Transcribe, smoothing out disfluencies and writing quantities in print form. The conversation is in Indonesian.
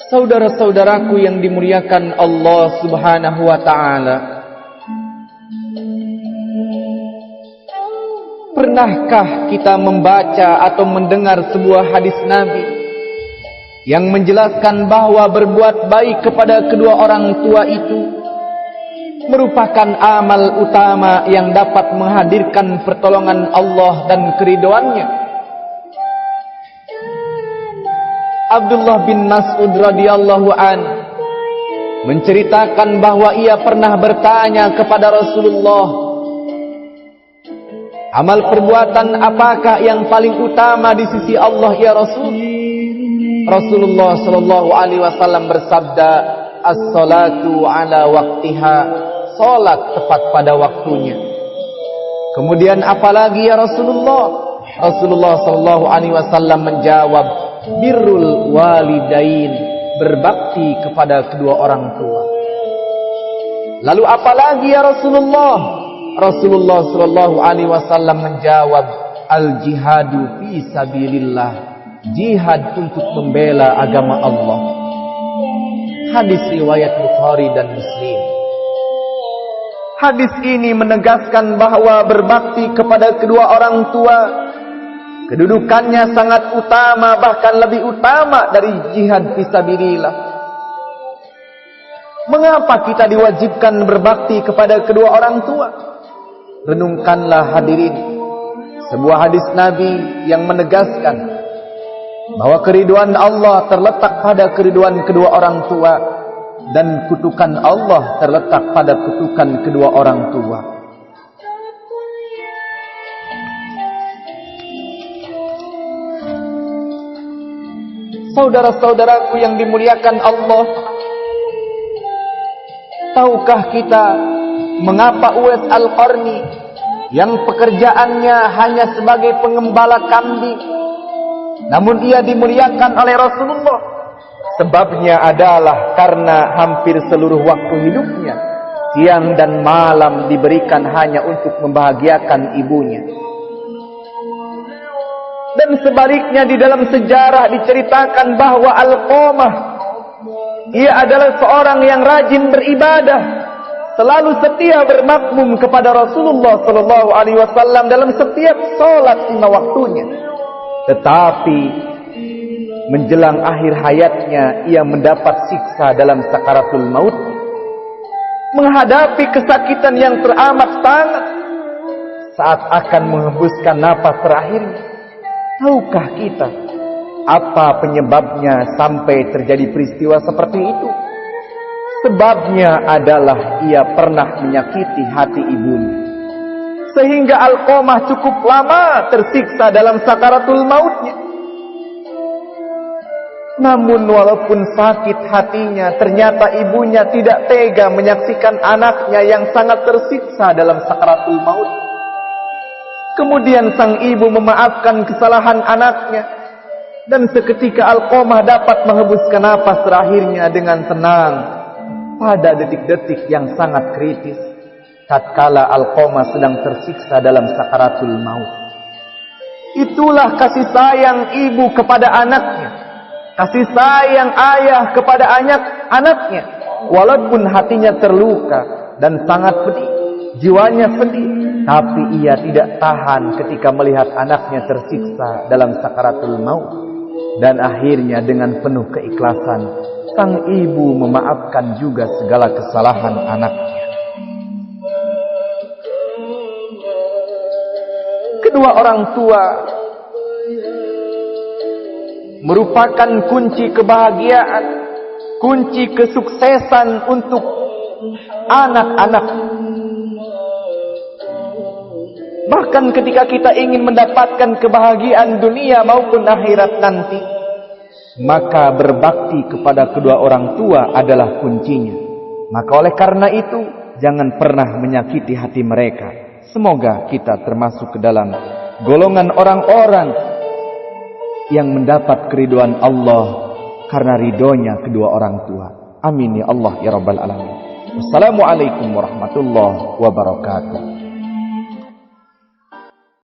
Saudara-saudaraku yang dimuliakan Allah Subhanahu wa ta'ala, pernahkah kita membaca atau mendengar sebuah hadis Nabi yang menjelaskan bahwa berbuat baik kepada kedua orang tua itu merupakan amal utama yang dapat menghadirkan pertolongan Allah dan keridhoannya? Abdullah bin Mas'ud radhiyallahu an menceritakan bahwa ia pernah bertanya kepada Rasulullah, amal perbuatan apakah yang paling utama di sisi Allah ya Rasul? Rasulullah sallallahu alaihi wasallam bersabda, as-salatu ala waqtiha, salat tepat pada waktunya. Kemudian apalagi ya Rasulullah? Rasulullah sallallahu alaihi wasallam menjawab, birrul walidain, berbakti kepada kedua orang tua. Lalu apalagi ya Rasulullah? Rasulullah sallallahu alaihi wasallam menjawab, al jihadu fi sabilillah, jihad untuk membela agama Allah. Hadis riwayat Bukhari dan Muslim. Hadis ini menegaskan bahwa berbakti kepada kedua orang tua kedudukannya sangat utama, bahkan lebih utama dari jihad fisabilillah. Mengapa kita diwajibkan berbakti kepada kedua orang tua? Renungkanlah hadirin sebuah hadis Nabi yang menegaskan bahwa keridhaan Allah terletak pada keridhaan kedua orang tua dan kutukan Allah terletak pada kutukan kedua orang tua. Saudara-saudaraku yang dimuliakan Allah, tahukah kita mengapa Uwais Al-Qarni yang pekerjaannya hanya sebagai pengembala kambing, namun ia dimuliakan oleh Rasulullah? Sebabnya adalah karena hampir seluruh waktu hidupnya, siang dan malam, diberikan hanya untuk membahagiakan ibunya. Dan sebaliknya di dalam sejarah diceritakan bahwa Alqamah, ia adalah seorang yang rajin beribadah, selalu setia bermakmum kepada Rasulullah sallallahu alaihi wasallam dalam setiap salat 5 waktunya. Tetapi menjelang akhir hayatnya ia mendapat siksa dalam sakaratul maut, menghadapi kesakitan yang teramat sangat saat akan menghembuskan napas terakhirnya. Tahukah kita apa penyebabnya sampai terjadi peristiwa seperti itu? Sebabnya adalah ia pernah menyakiti hati ibunya, sehingga Alqamah cukup lama tersiksa dalam sakaratul mautnya. Namun walaupun sakit hatinya, ternyata ibunya tidak tega menyaksikan anaknya yang sangat tersiksa dalam sakaratul maut. Kemudian sang ibu memaafkan kesalahan anaknya, dan seketika Alqamah dapat menghembuskan napas terakhirnya dengan tenang pada detik-detik yang sangat kritis, tatkala Alqamah sedang tersiksa dalam sakaratul maut. Itulah kasih sayang ibu kepada anaknya, kasih sayang ayah kepada anaknya. Walaupun hatinya terluka dan sangat pedih, jiwanya sedih, tapi ia tidak tahan ketika melihat anaknya tersiksa dalam sakaratul maut. Dan akhirnya dengan penuh keikhlasan, sang ibu memaafkan juga segala kesalahan anaknya. Kedua orang tua merupakan kunci kebahagiaan, kunci kesuksesan untuk anak-anak. Bahkan ketika kita ingin mendapatkan kebahagiaan dunia maupun akhirat nanti, maka berbakti kepada kedua orang tua adalah kuncinya. Maka oleh karena itu, jangan pernah menyakiti hati mereka. Semoga kita termasuk ke dalam golongan orang-orang yang mendapat keridhaan Allah karena ridhonya kedua orang tua. Amin ya Allah ya Rabbal Alamin. Wassalamualaikum warahmatullahi wabarakatuh.